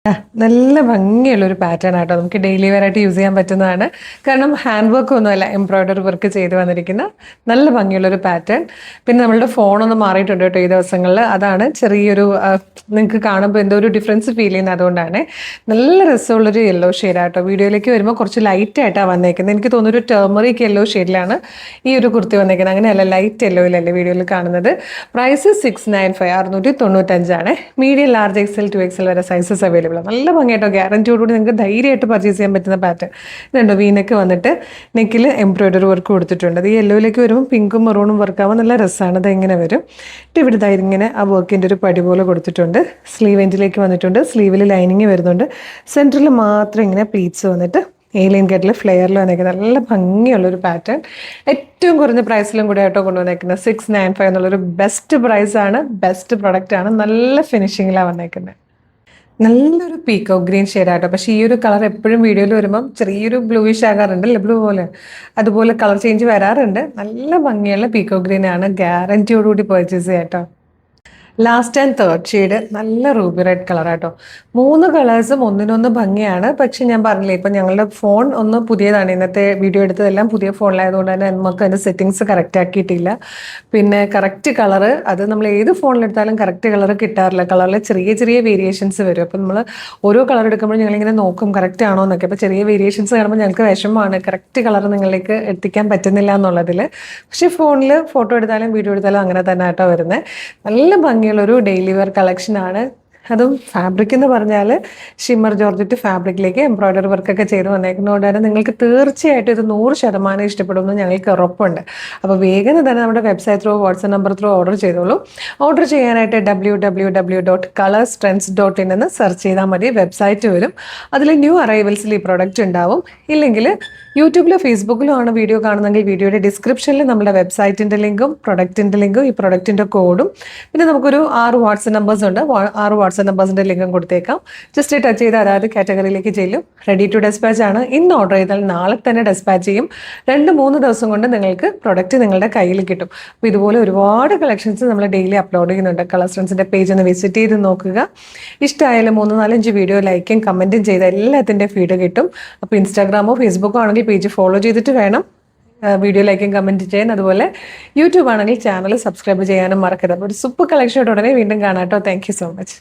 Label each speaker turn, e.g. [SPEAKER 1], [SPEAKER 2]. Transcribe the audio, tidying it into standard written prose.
[SPEAKER 1] നല്ല ഭംഗിയുള്ളൊരു പാറ്റേൺ ആട്ടോ. നമുക്ക് ഡെയിലി വെയർ ആയിട്ട് യൂസ് ചെയ്യാൻ പറ്റുന്നതാണ്. കാരണം ഹാൻഡ് വർക്ക് ഒന്നുമല്ല, എംബ്രോയ്ഡറി വർക്ക് ചെയ്ത് വന്നിരിക്കുന്ന നല്ല ഭംഗിയുള്ളൊരു പാറ്റേൺ. പിന്നെ നമ്മളുടെ ഫോണൊന്ന് മാറിയിട്ടുണ്ട് കേട്ടോ ഈ ദിവസങ്ങളിൽ. അതാണ് ചെറിയൊരു നിങ്ങൾക്ക് കാണുമ്പോൾ എന്തോ ഒരു ഡിഫറൻസ് ഫീൽ ചെയ്യുന്നത്. അതുകൊണ്ടാണ്. നല്ല രസമുള്ളൊരു യെല്ലോ ഷെയ്ഡാട്ടോ. വീഡിയോയിലേക്ക് വരുമ്പോൾ കുറച്ച് ലൈറ്റ് ആയിട്ടാണ് വന്നേക്കുന്നത്. എനിക്ക് തോന്നുന്നു ഒരു ടേമറിക് യെല്ലോ ഷെയ്ഡിലാണ് ഈ ഒരു കുർത്തി വന്നേക്കുന്നത്. അങ്ങനെയല്ല, ലൈറ്റ് യെല്ലോയിലല്ലേ വീഡിയോയിൽ കാണുന്നത്. Price 695 695 medium large XL 2XL വരെ സൈസസ് അവൈലബിൾ. നല്ല ഭംഗിയായിട്ടോ, ഗ്യാരൻറ്റിയോടുകൂടി നിങ്ങൾക്ക് ധൈര്യമായിട്ട് പർച്ചേസ് ചെയ്യാൻ പറ്റുന്ന പാറ്റേൺ. ഇതുണ്ടോ, വീനൊക്കെ വന്നിട്ട് നെക്കിൽ എംബ്രോയ്ഡറി വർക്ക് കൊടുത്തിട്ടുണ്ട്. അത് ഈ യെല്ലോയിലേക്ക് വരുമ്പോൾ പിങ്കും മെറൂണും വർക്കാവുമ്പോൾ നല്ല രസമാണ്. അത് എങ്ങനെ വരും ഇവിടെ ഇങ്ങനെ ആ വർക്കിൻ്റെ ഒരു പടി പോലെ കൊടുത്തിട്ടുണ്ട്. സ്ലീവ് എൻഡിലേക്ക് വന്നിട്ടുണ്ട്. സ്ലീവിൽ ലൈനിങ് വരുന്നുണ്ട്. സെൻറ്ററിൽ മാത്രം ഇങ്ങനെ പ്ലീറ്റ്സ് വന്നിട്ട് ഏലിയൻ കട്ടിൽ ഫ്ലെയറിൽ വന്നേക്കുന്നത് നല്ല ഭംഗിയുള്ളൊരു പാറ്റേൺ. ഏറ്റവും കുറഞ്ഞ പ്രൈസിലും കൂടെ ആയിട്ടോ കൊണ്ടുവന്നേക്കുന്നത്. 695 എന്നുള്ളൊരു ബെസ്റ്റ് പ്രൈസാണ്, ബെസ്റ്റ് പ്രൊഡക്റ്റാണ്. നല്ല ഫിനിഷിങ്ങിലാണ് വന്നേക്കുന്നത്. നല്ലൊരു പീക്കോ ഗ്രീൻ ഷെയ്ഡാട്ടോ. പക്ഷേ ഈ ഒരു കളർ എപ്പോഴും വീഡിയോയിൽ വരുമ്പം ചെറിയൊരു ബ്ലൂയിഷ് ആകാറുണ്ട്, ബ്ലൂ പോലെ. അതുപോലെ കളർ ചേഞ്ച് വരാറുണ്ട്. നല്ല ഭംഗിയുള്ള പീക്കോ ഗ്രീൻ ആണ്. ഗ്യാരൻറ്റിയോടുകൂടി പർച്ചേസ് ചെയ്യാം കേട്ടോ. ലാസ്റ്റ് ആൻഡ് തേർഡ് ഷെയ്ഡ് നല്ല റൂബി റെഡ് കളറാട്ടോ. 3 കളേഴ്സും ഒന്നിനൊന്ന് ഭംഗിയാണ്. പക്ഷെ ഞാൻ പറഞ്ഞില്ലേ, ഇപ്പം ഞങ്ങളുടെ ഫോൺ ഒന്ന് പുതിയതാണ്. ഇന്നത്തെ വീഡിയോ എടുത്തതെല്ലാം പുതിയ ഫോണിലായതുകൊണ്ട് തന്നെ നമുക്ക് അതിൻ്റെ സെറ്റിങ്സ് കറക്റ്റ് ആക്കിയിട്ടില്ല. പിന്നെ കറക്റ്റ് കളറ് അത് നമ്മൾ ഏത് ഫോണിലെടുത്താലും കറക്റ്റ് കളർ കിട്ടാറില്ല. കളറിൽ ചെറിയ ചെറിയ വേരിയേഷൻസ് വരും. അപ്പം നമ്മൾ ഓരോ കളർ എടുക്കുമ്പോൾ ഞങ്ങളിങ്ങനെ നോക്കും കറക്റ്റ് ആണോ എന്നൊക്കെ. അപ്പോൾ ചെറിയ വേരിയേഷൻസ് കാണുമ്പോൾ ഞങ്ങൾക്ക് വിഷമമാണ്, കറക്റ്റ് കളർ നിങ്ങളിലേക്ക് എത്തിക്കാൻ പറ്റുന്നില്ല എന്നുള്ളതിൽ. പക്ഷേ ഫോണിൽ ഫോട്ടോ എടുത്താലും വീഡിയോ എടുത്താലും അങ്ങനെ തന്നെ ആട്ടോ വരുന്നത്. നല്ല ഭംഗിയുള്ളൊരു ഡെയിലി വെയർ കളക്ഷനാണ്. അതും ഫാബ്രിക് എന്ന് പറഞ്ഞാൽ ഷിമ്മർ ജോർജറ്റ് ഫാബ്രിക്കിലേക്ക് എംബ്രോയ്ഡറി വർക്കൊക്കെ ചെയ്ത് വന്നേക്കുന്നതുകൊണ്ട് തന്നെ നിങ്ങൾക്ക് തീർച്ചയായിട്ടും ഇത് 100% ഇഷ്ടപ്പെടുമെന്ന് ഞങ്ങൾക്ക് ഉറപ്പുണ്ട്. അപ്പോൾ വേഗം തന്നെ നമ്മുടെ website through WhatsApp number through order ചെയ്തോളൂ. ഓർഡർ ചെയ്യാനായിട്ട് www.colorstrends.in എന്ന് സെർച്ച് ചെയ്താൽ മതി. വെബ്സൈറ്റ് വരും. അതിൽ ന്യൂ അറൈവൽസിൽ ഈ പ്രൊഡക്റ്റ് ഉണ്ടാവും. ഇല്ലെങ്കിൽ യൂട്യൂബിലോ ഫേസ്ബുക്കിലോ ആണ് വീഡിയോ കാണുന്നതെങ്കിൽ വീഡിയോയുടെ ഡിസ്ക്രിപ്ഷനിൽ നമ്മുടെ വെബ്സൈറ്റിൻ്റെ ലിങ്കും പ്രൊഡക്റ്റിൻ്റെ ലിങ്കും ഈ പ്രൊഡക്റ്റിൻ്റെ കോഡും പിന്നെ നമുക്കൊരു 6 വാട്സ്ആപ്പ് നമ്പേഴ്സ് ഉണ്ട്. 6 വാട്സ്ആപ്പ് നമ്പേഴ്സിൻ്റെ ലിങ്കും കൊടുത്തേക്കാം. ജസ്റ്റ് ടച്ച് ചെയ്ത് അതായത് കാറ്റഗറിയിലേക്ക് ചെല്ലും. റെഡി ടു ഡെസ്പാച്ച് ആണ്. ഇന്ന് ഓർഡർ ചെയ്താൽ നാളെ തന്നെ ഡെസ്പാച്ച് ചെയ്യും. 2-3 ദിവസം കൊണ്ട് നിങ്ങൾക്ക് പ്രൊഡക്റ്റ് നിങ്ങളുടെ കയ്യിൽ കിട്ടും. അപ്പോൾ ഇതുപോലെ ഒരുപാട് കളക്ഷൻസ് നമ്മൾ ഡെയിലി അപ്ലോഡ് ചെയ്യുന്നുണ്ട്. കളർ സ്ട്രെൻസിൻ്റെ പേജ് ഒന്ന് വിസിറ്റ് ചെയ്ത് നോക്കുക. ഇഷ്ടമായാലും 3-4-5 വീഡിയോ ലൈക്കും കമൻറ്റും ചെയ്ത് എല്ലാത്തിൻ്റെ ഫീഡ് കിട്ടും. അപ്പോൾ ഇൻസ്റ്റാഗ്രാമോ ഫേസ്ബുക്കോ ആണെങ്കിൽ പേജ് ഫോളോ ചെയ്തിട്ട് വേണം വീഡിയോ ലൈക്കും കമൻറ്റ് ചെയ്യാൻ. അതുപോലെ യൂട്യൂബ് ആണെങ്കിൽ ചാനൽ സബ്സ്ക്രൈബ് ചെയ്യാനും മറക്കരുത്. അപ്പോൾ ഒരു സൂപ്പർ കളക്ഷനോട് ഉടനെ വീണ്ടും കാണാം കേട്ടോ. Thank you so much.